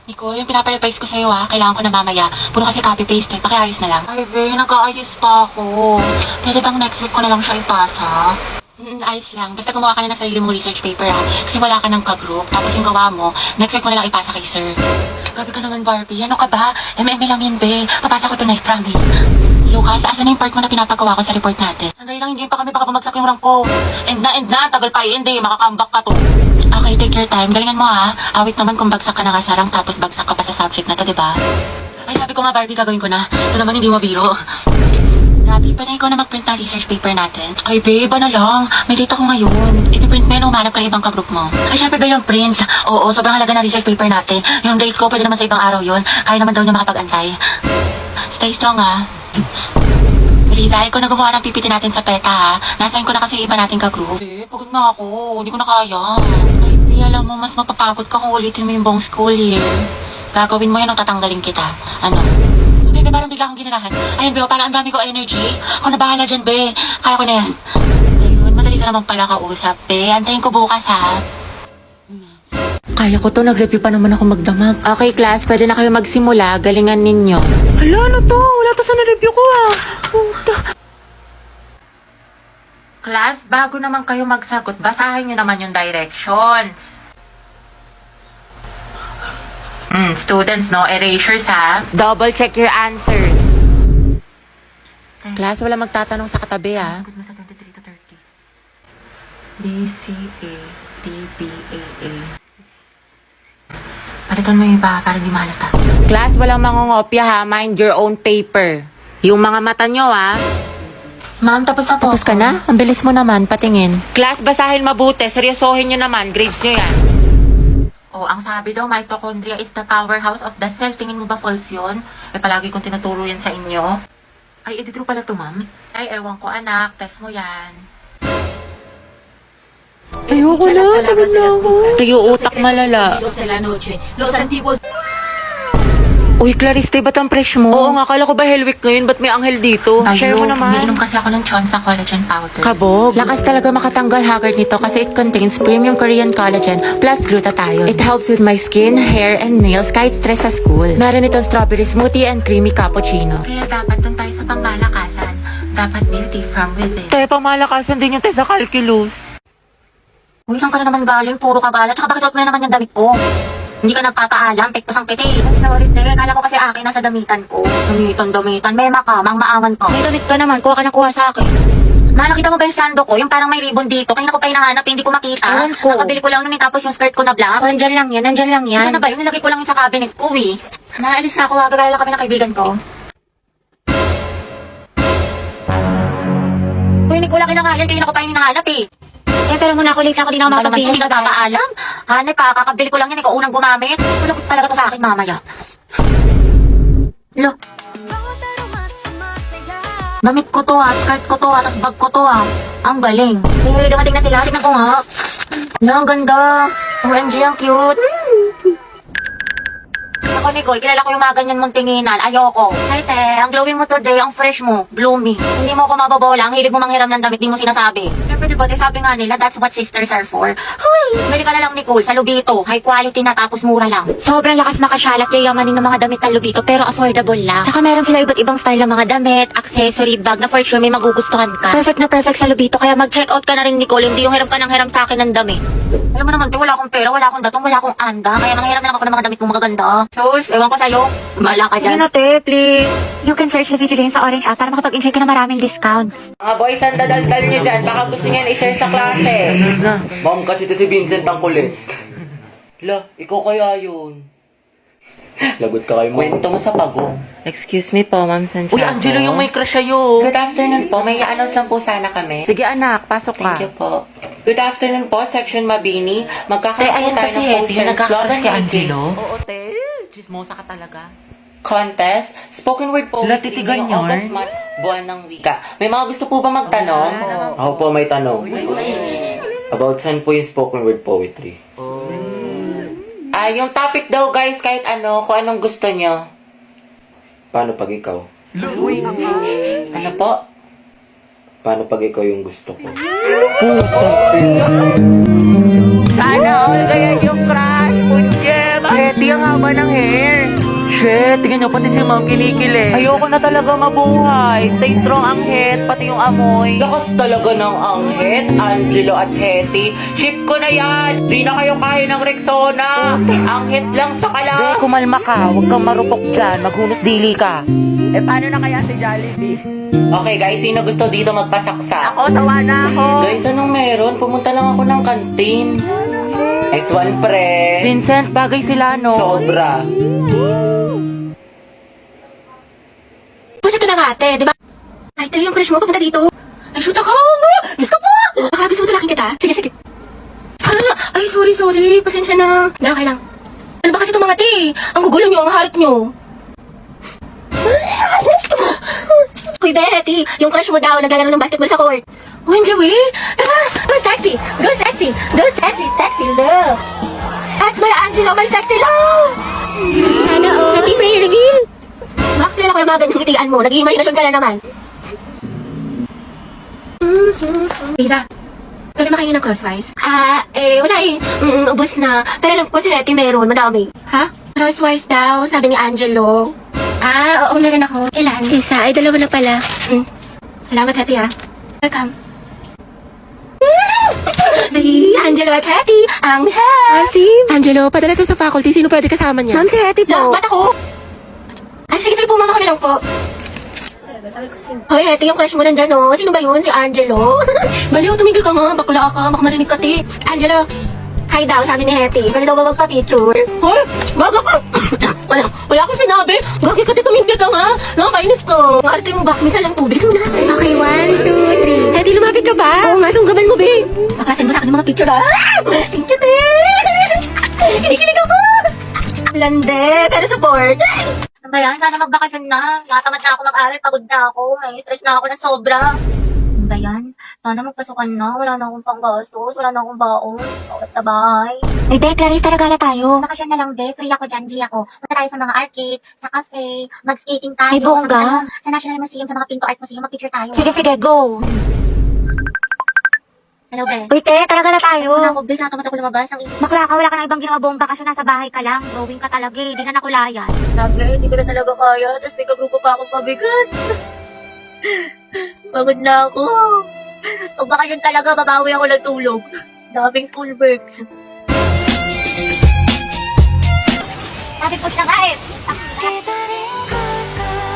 Nico, yung pinapa-revise ko sa'yo kailangan ko na mamaya. Puro kasi copy-paste pakiayos na lang. Ay, Be, nag-aayos pa ako. Pwede bang next week ko na lang siya ipasa? Ayos lang. Basta gumawa ka na ng sarili mong research paper kasi wala ka ng ka-group. Tapos yung gawa mo, next week mo na lang ipasa kay sir. Grabe ka naman, Barbie. Ano ka ba? MM lang yun, Be. Papasa ko tonight, promise. Lucas, asan na yung part mo na pinapagawa ko sa report natin? Sandali lang, hindi pa kami baka bumagsak yung rank ko. End na, tagal pa hindi. Makakambak ka to. Okay, take your time. Galingan mo Awit naman kung bagsak ka na nga sa rank tapos bagsak ka pa sa subject na to, diba? Ay, sabi ko nga, Barbie, gagawin ko na. Ito naman hindi mabiro. Gabi, pwede ikaw na mag-print ng research paper natin? Ay, babe, na lang. May data ko ngayon. I-print mo yan, umanap ka ng ibang ka-group mo. Ay, syempre ba yung print? Oo, sobrang halaga ng research paper natin. Yung date ko, pwede naman sa ibang araw yun. Kaya naman daw niya makapag-antay. Stay strong, Riza, ikaw na gumawa ng PPT natin sa PETA, Nasain ko na kasi iba nating ka-group. Pagod na ako. Hindi ko na kaya. Ay, alam mo, mas mapapagod ka kung ulitin mo yung buong school year. Gagawin mo yan o tatanggalin kita. Ano? Bebe, parang bigla akong ginanahan. Ayun, Beo, parang ang dami ko energy. Ako na bahala dyan, Be. Kaya ko na yan. Ayun, madali ka naman pala kausap, Be. Antayin ko bukas, Kaya ko to, nag-review pa naman ako magdamag. Okay, class, pwede na kayo magsimula. Galingan ninyo. Hala, ano to? Wala to sa na-review ko Puta. Class, bago naman kayo magsagot, basahin nyo naman yung directions. Students, no erasures, Double check your answers. Class, wala magtatanong sa katabi, Good mo sa 23 to 30. B, C, A, D, B, A, A. Palitan mo yung iba para di malata. Class, walang mangungopya, Mind your own paper. Yung mga mata nyo, Ma'am, tapos na po. Tapos ka na? Ang bilis mo naman, patingin. Class, basahin mabuti. Seryosohin nyo naman. Grades nyo yan. Ang sabi daw, mitochondria is the powerhouse of the cell. Tingin mo ba false yun? Palagi kong tinuturo yan sa inyo. Ay, true pala to, ma'am. Ay, ewan ko, anak. Test mo yan. Ayoko na, pagod na ako. Sige, utak malala. Uy, Clariste, ba't ang fresh mo? Oo nga, kala ko ba Hell Week ngayon? Ba't may anghel dito? Share mo naman. Umiinom kasi ako ng Chonsa Collagen Powder. Kabog. Lakas talaga makatanggal haggard nito kasi it contains premium Korean collagen plus glutathione. It helps with my skin, hair, and nails kahit stress sa school. Meron itong strawberry smoothie and creamy cappuccino. Kaya dapat dun tayo sa pangmalakasan. Dapat beauty from within. Tayo pangmalakasan din yung tayo sa calculus. Uy, saan ka na naman galing? Puro ka gala. Tsaka bakit mo na naman yung damit ko? Hindi ka nagpapaalam, pektos ang kiti. Sorry, te. Kala ko kasi akin nasa damitan ko. Damitan. Mema ka, maawan ko. May damit ka naman, kuha ka na kuha sa akin. Nakita mo ba yung sando ko? Yung parang may ribbon dito. Kanina ko pa hinahanap, hindi ko makita. Ewan ko. Nakabili ko lang nun tapos yung skirt ko na black. Nandyan lang yan. Saan na ba yun? Nilagay ko lang yun sa cabinet ko Naalis na ako, gagala kami ng kaibigan ko. Uy, Nicola, kinakayan. Kanina ko pa yung hinahanap pero muna ako late na ako din ako makapagpili. Hindi ka papaalam? Hanay pa, kakabili ko lang yan. Ikaw unang gumamit. Kulog talaga to sa akin mamaya. Lo. Damit ko to skirt ko to tapos bag ko to Ang galing. Dumating na sila. Tignan ko nga. Ang ganda. OMG, ang cute. Ako, Nicole, kilala ko yung mga ganyan mong tinginan. Ayoko. Ay, te, ang glowing mo today, ang fresh mo, bloomy. Hindi mo ako mababola, ang hilig mo manghiram ng damit, di mo sinasabi. Siyempre, diba, sabi nga nila, that's what sisters are for. Huy! Bili ka na lang, Nicole, sa Lubito. High quality na, tapos mura lang. Sobrang lakas makasyalat, yayamanin ng mga damit ng Lubito, pero affordable lang. Saka meron sila iba't ibang style ng mga damit, accessory, bag, na for sure may magugustuhan ka. Perfect na perfect sa Lubito, kaya mag-check out ka na rin, Nicole, hindi yung hiram ka ng hiram sa akin ng damit. Alam mo naman, te, wala akong pera, wala akong datong, wala akong anda, kaya manghiram na lang ako ng mga damit mo magaganda. Sus, ewan ko sa'yo. Bala ka dyan. Sige na, te, please. You can search the video link sa Orange app para makapag-enjoy ka ng maraming discounts. Mga boys, ang dadaldal nyo dyan. Baka gusto nyo i-share sa klase. Ma'am, kasi ito si Vincent ang kulit. La, ikaw kaya yun. Lagot ka kayo mo. Kwento mo sa pagong. Excuse me po, Ma'am Santiago. Uy, Angelo, yung may crush sa'yo. Good afternoon po. May i-announce lang po sana kami. Sige anak, pasok ka. Thank you po. Good afternoon po, Section Mabini. Magkakaroon Ayan tayo kasi, ng Eddie, posters. nagkaka-crush kay Slogan Angelo. meeting. Oo, te. Chismosa ka talaga. Contest, spoken word poetry. Latitigan ngayong yarn? August month, buwan ng wika. May mga gusto po ba magtanong? Ako po may tanong. About saan po yung spoken word poetry? Yung topic daw guys, kahit ano, kung anong gusto nyo. Paano pag ikaw? Ano po? Paano pag ikaw yung gusto ko? Sana all kaya yung crush, Punjem! Hetty, ang haba ng hair. Shit, tingnan nyo, pati si ma'am kinikili. Ayoko na talaga mabuhay. Stay strong ang het, pati yung amoy. Lakas talaga ng anghet, Angelo at Hetty. Ship ko na yan. Di na kayo kaya ng Rexona. Anghet lang sa kala. Kumalma ka, huwag kang marupok dyan. Maghunos dili ka. Paano na kaya si Jollibee? Okay guys, sino gusto dito magpasaksa? Ako, sawa na ako. Guys, anong meron? Pumunta lang ako ng kantin. Nice one, pre. Vincent, bagay sila, no? Sobra. Basta ito na nga, ate, di ba? Ay, tayo yung crush mo, papunta dito. Ay, shoot ako! Yes ka po! Baka gusto mo talaking kita? Sige, sige. Ay, sorry. Pasensya na. Okay lang. Ano ba kasi itong mga te? Ang gugulo nyo, ang harit nyo. Uy, Betty, yung crush mo daw, naglalaro ng basketball sa court. OMG, tara! Go sexy! Go sexy! Go sexy! Sexy love! That's my Angelo, my sexy love! Sana all. Happy prayer reveal! Max, nila ko yung mga ganyan ngitian mo. Nag-iimaginasyon ka na naman. Lisa, pwede makain ng crosswise? Wala eh. Ubus na. Pero alam ko si Hetty meron, madami. Ha? Crosswise daw, sabi ni Angelo. Oo, meron ako. Ilan? Isa, ay dalawa na pala. Salamat, Hetty, Welcome. Ay, Angelo at Hetty, ang Angelo, padala to sa faculty. Sino pwede kasama niya? Ma'am, si Hetty po. Ba't ako? Ay, sige, pumama kami lang po. Hoy, Hetty, yung crush mo nandyan, oh. Sino ba yun? Si Angelo? Baliw, tumigil ka nga. Bakla ka. Baka marinig ka, ti. Psst, Angelo. Hi daw, sabi ni Hetty. Pwede daw ba magpa-picture? Hoy, gaga ka. Wala akong sinabi. Gagi ka, ti, tumigil ka nga. Nakakainis ka. Arte mo ba? Minsan lang tubig. Okay, 1, 2, 3. Hetty, lumapit ka ba? Oo nga, sunggaban mo, babe. Baka send mo sa akin yung mga picture, Thank you, te. Kinikilig ako. Lande, pero support. Ano ba yan? Sana magbakasyon na. Natamad na ako mag-aral. Pagod na ako. May stress na ako ng sobra. Ano ba yan? Sana magpasukan na. Wala na akong panggastos. Wala na akong baon. Bawat sa bahay. Ay, Be, Clarice, talaga na tayo. Bakasyon na lang, Be. Free ako dyan, G ako. Punta tayo sa mga arcade, sa cafe, mag-skating tayo. Ay, bongga. Sa National Museum, sa mga Pinto Art Museum, mag-picture tayo. Sige, go. Hello, Be. Uy, te, talaga na tayo. Ano ako, Be? Natamad ako lumabas. Bakla ka, wala ka na ibang ginawa bomba kasi nasa bahay ka lang. Drawing ka talaga eh. Di na nakulayan. Sabi, hindi ko na talaga kaya. Tapos may kagrupo pa akong pabigat. Pagod na ako. Pag baka yun talaga, babawi ako ng tulog. Daming school works. Sabi po na nga eh.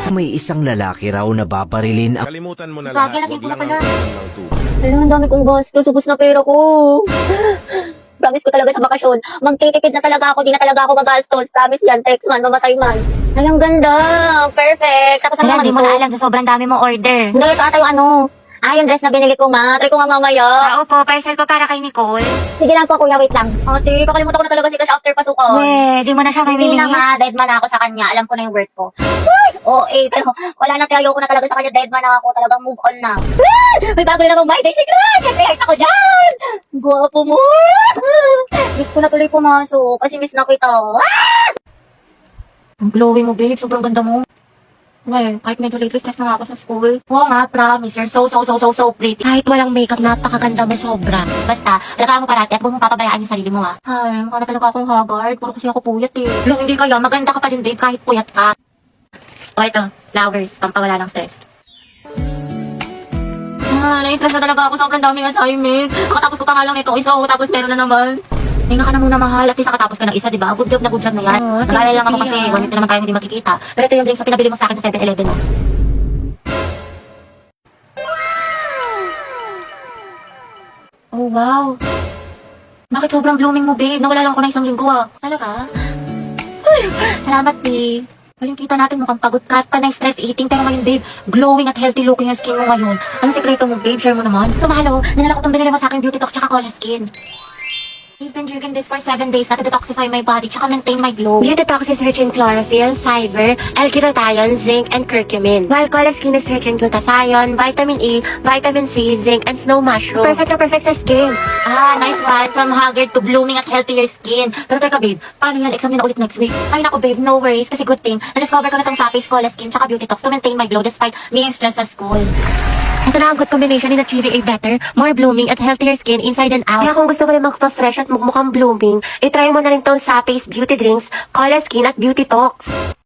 May isang lalaki raw na babarilin ang Kalimutan mo na Bagay na lahat. Huwag sipon lang ka na. ang tulong ng tubig. Alam, ang dami kong gastos. Ubus na pera ko. Promise ko talaga sa bakasyon. Magtitipid na talaga ako. Di na talaga ako gagastos. Promise yan. Text man, mamatay man. Ay, ang ganda. Perfect. Tapos ano, hindi mo na alam sa sobrang dami mong order. Hindi, ito ata yung ano. Yung dress na binili ko, ma. Try ko nga mamaya. Opo, parcel po para kay Nicole. Sige lang po, kuya. Wait lang. Ate, kakalimutan ko na talaga si Crush after pasukan. Di mo na siya may Hindi na bilis. nga, dead man ako sa kanya. Alam ko na yung worth ko. Pero wala na, ayoko na talaga sa kanya. Dead man ako. Talagang move on na. May bago na namang my day si Crush. Siyempre, heart ako dyan. Guwapo mo. Miss ko na tuloy pumasok kasi miss na kita. Ang glowing mo, babe. Sobrang ganda mo. Well, kahit medyo lately stress na nga ako sa school. Oo nga, promise. You're so pretty. Kahit walang makeup, napakaganda mo sobra. Basta, alagaan mo parati at huwag mong papabayaan yung sarili mo, Ay, mukha na talaga akong haggard. Puro kasi ako puyat eh. Lo, hindi kaya. Maganda ka pa din, babe, kahit puyat ka. Ito, flowers. Pampawala ng stress. Na-stress na talaga ako. Sobrang daming assignment. Nakatapos ko pa nga lang ito. Isa, tapos meron na naman. Hinga ka na muna, mahal. At least nakatapos ka ng isa, diba? Good job na yan. Nag-aalala lang ako kasi, one week na naman tayo hindi makikita. Pero ito yung drinks na pinabili mo sa akin sa 7-Eleven, Oh, wow. Bakit sobrang blooming mo, babe? Nawala lang ako ng isang linggo, Talaga? Ay, salamat, babe. Walang kita natin mukhang pagod ka at pa na stress eating. Pero ngayon, babe, glowing at healthy looking yung skin mo ngayon. Anong sekreto mo, babe? Share mo naman. Ito, mahalo. Nanala ko itong binili mo sa akin Beauty Talks tsaka Cola Skin. I've been drinking this for 7 days na to detoxify my body tsaka maintain my glow. Beauty Talks is rich in chlorophyll, fiber, L-glutathione, zinc, and curcumin. While Cola Skin is rich in glutathione, vitamin E, vitamin C, zinc, and snow mushroom. Perfect na perfect sa skin. Nice one. From haggard to blooming at healthier skin. Pero teka, babe, paano yan? Exam na ulit next week. Ay, naku, babe, no worries. Kasi good thing, na-discover ko na itong Sapi's Cola Skin tsaka Beauty Talks to maintain my glow despite being stressed sa school. Ito na ang good combination ni na GVA Better, more blooming at healthier skin inside and out. Kaya kung gusto mo rin magpa-fresh at magmukhang blooming, itry mo na rin tong Sapace Beauty Drinks, Cola Skin at Beauty Talks.